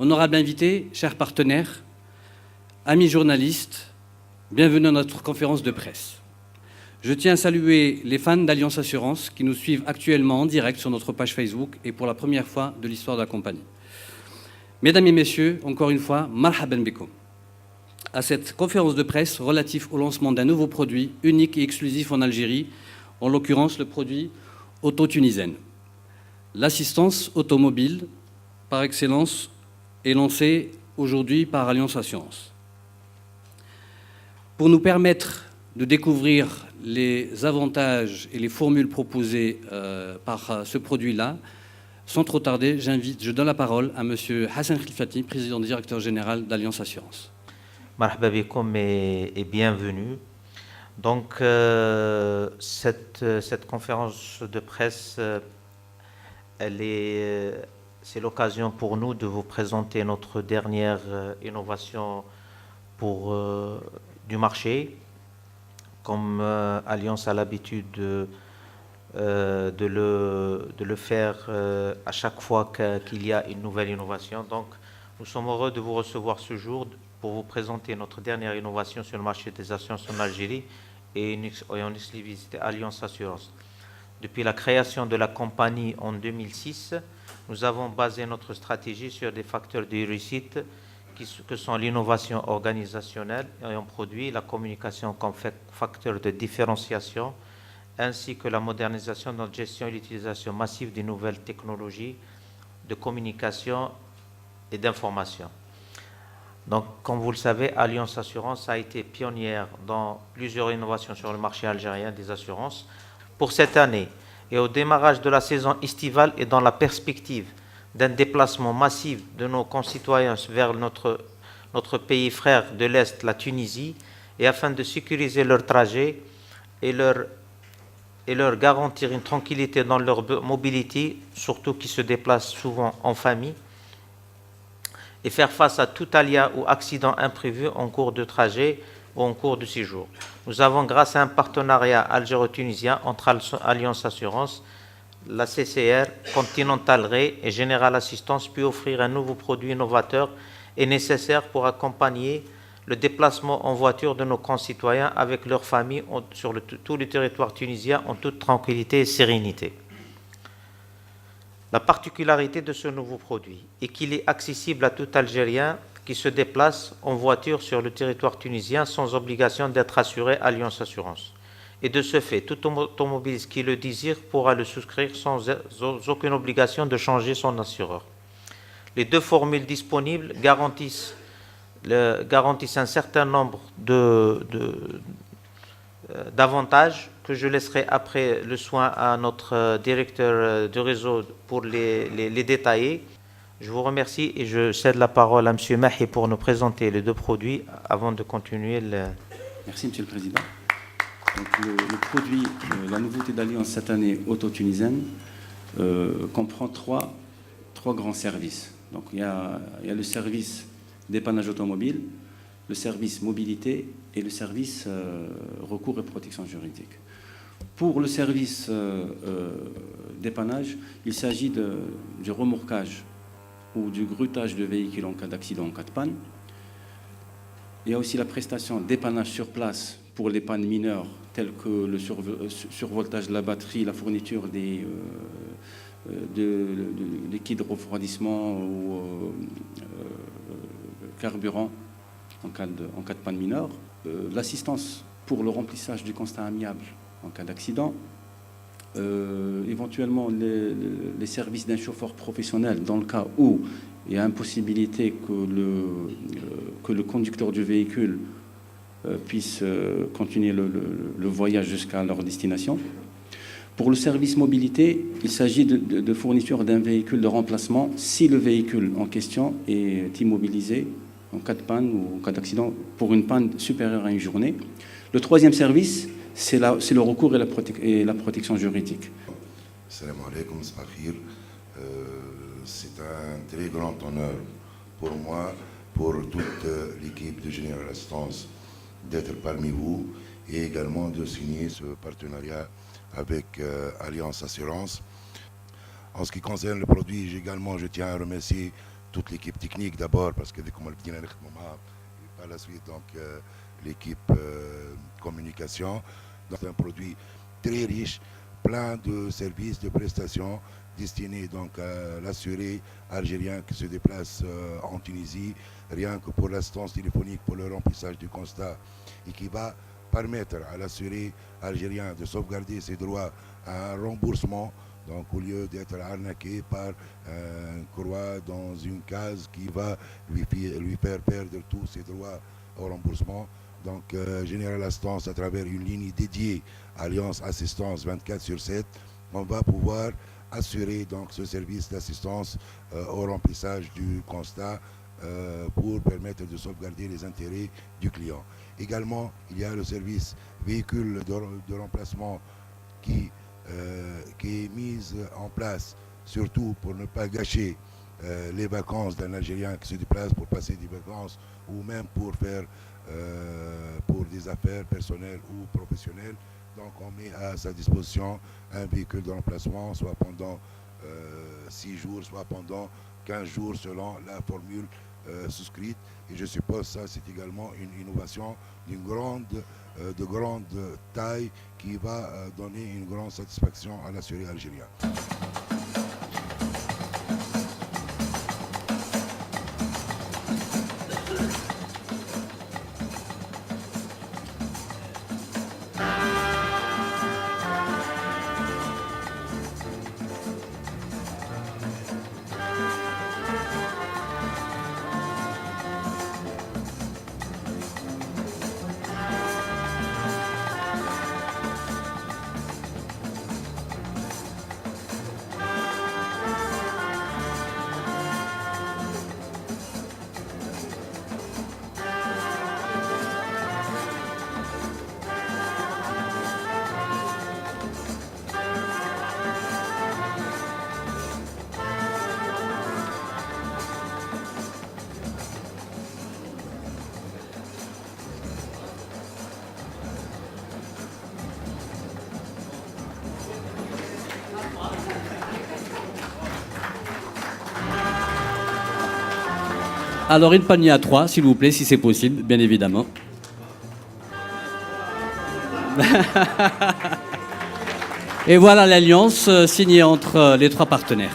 Honorables invités, chers partenaires, amis journalistes, bienvenue à notre conférence de presse. Je tiens à saluer les fans d'Alliance Assurance qui nous suivent actuellement en direct sur notre page Facebook et pour la première fois de l'histoire de la compagnie. Mesdames et messieurs, encore une fois, marhaban bikoum à cette conférence de presse relative au lancement d'un nouveau produit unique et exclusif en Algérie, en l'occurrence le produit auto-tunisienne. L'assistance automobile, par excellence, est lancée aujourd'hui par Alliance Assurance. Pour nous permettre de découvrir les avantages et les formules proposées par ce produit-là, sans trop tarder, je donne la parole à M. Hassan Khilfati, président directeur général d'Alliance Assurance. Marhaba bikoum et bienvenue. Donc, cette conférence de presse, c'est l'occasion pour nous de vous présenter notre dernière innovation du marché. Comme Alliance a l'habitude de le faire à chaque fois qu'il y a une nouvelle innovation. Donc, nous sommes heureux de vous recevoir ce jour pour vous présenter notre dernière innovation sur le marché des assurances en Algérie et en exclusivité Alliance Assurance. Depuis la création de la compagnie en 2006, nous avons basé notre stratégie sur des facteurs de réussite que sont l'innovation organisationnelle et en produit, la communication comme facteur de différenciation, ainsi que la modernisation de notre gestion et l'utilisation massive des nouvelles technologies de communication et d'information. Donc, comme vous le savez, Alliance Assurance a été pionnière dans plusieurs innovations sur le marché algérien des assurances. Pour cette année et au démarrage de la saison estivale et dans la perspective d'un déplacement massif de nos concitoyens vers notre pays frère de l'Est, la Tunisie, et afin de sécuriser leur trajet et leur garantir une tranquillité dans leur mobilité, surtout qui se déplacent souvent en famille, et faire face à tout aléa ou accident imprévu en cours de trajet ou en cours de séjour. Nous avons, grâce à un partenariat algéro-tunisien entre Alliance Assurance, la CCR, Continental Ray et General Assistance, pu offrir un nouveau produit innovateur et nécessaire pour accompagner le déplacement en voiture de nos concitoyens avec leurs familles sur tout le territoire tunisien en toute tranquillité et sérénité. La particularité de ce nouveau produit est qu'il est accessible à tout Algérien qui se déplace en voiture sur le territoire tunisien sans obligation d'être assuré à Alliance Assurance. Et de ce fait, tout automobiliste qui le désire pourra le souscrire sans aucune obligation de changer son assureur. Les deux formules disponibles garantissent un certain nombre d'avantages que je laisserai après le soin à notre directeur de réseau pour les détailler. Je vous remercie et je cède la parole à M. Mahi pour nous présenter les deux produits avant de continuer. Merci M. le Président. Donc, le produit, la nouveauté d'Alliance cette année auto-tunisienne comprend trois grands services. Donc, il y a le service dépannage automobile, le service mobilité et le service recours et protection juridique. Pour le service dépannage, il s'agit du remorquage ou du grutage de véhicules en cas d'accident, en cas de panne. Il y a aussi la prestation dépannage sur place pour les pannes mineures telles que le survoltage de la batterie, la fourniture des liquides de refroidissement ou carburant en cas de panne mineure. L'assistance pour le remplissage du constat amiable en cas d'accident. Éventuellement les services d'un chauffeur professionnel dans le cas où il y a impossibilité que le conducteur du véhicule puisse continuer le voyage jusqu'à leur destination. Pour le service mobilité, il s'agit de fourniture d'un véhicule de remplacement si le véhicule en question est immobilisé en cas de panne ou en cas d'accident pour une panne supérieure à une journée. Le troisième service, c'est le recours et la protection juridique. Salam alaikum, Sfakhir. C'est un très grand honneur pour moi, pour toute l'équipe de General Assistance d'être parmi vous et également de signer ce partenariat avec Alliance Assurance. En ce qui concerne le produit, je tiens à remercier toute l'équipe technique d'abord, parce que comme le dit, par la suite, donc l'équipe communication. Donc, c'est un produit très riche, plein de services, de prestations destinés donc à l'assuré algérien qui se déplace en Tunisie, rien que pour l'assistance téléphonique, pour le remplissage du constat, et qui va permettre à l'assuré algérien de sauvegarder ses droits à un remboursement. Donc au lieu d'être arnaqué par un croix dans une case qui va lui faire perdre tous ses droits au remboursement. Donc Général Assistance, à travers une ligne dédiée Alliance Assistance 24/7, on va pouvoir assurer donc ce service d'assistance au remplissage du constat pour permettre de sauvegarder les intérêts du client. Également, il y a le service véhicule de remplacement qui est mise en place, surtout pour ne pas gâcher les vacances d'un Algérien qui se déplace pour passer des vacances ou même pour faire pour des affaires personnelles ou professionnelles. Donc on met à sa disposition un véhicule de remplacement, soit pendant 6 jours, soit pendant 15 jours, selon la formule souscrite. Et je suppose que ça, c'est également une innovation de grande taille qui va donner une grande satisfaction à l'assuré algérien. Alors une panier à 3, s'il vous plaît, si c'est possible, bien évidemment. Et voilà l'alliance signée entre les 3 partenaires.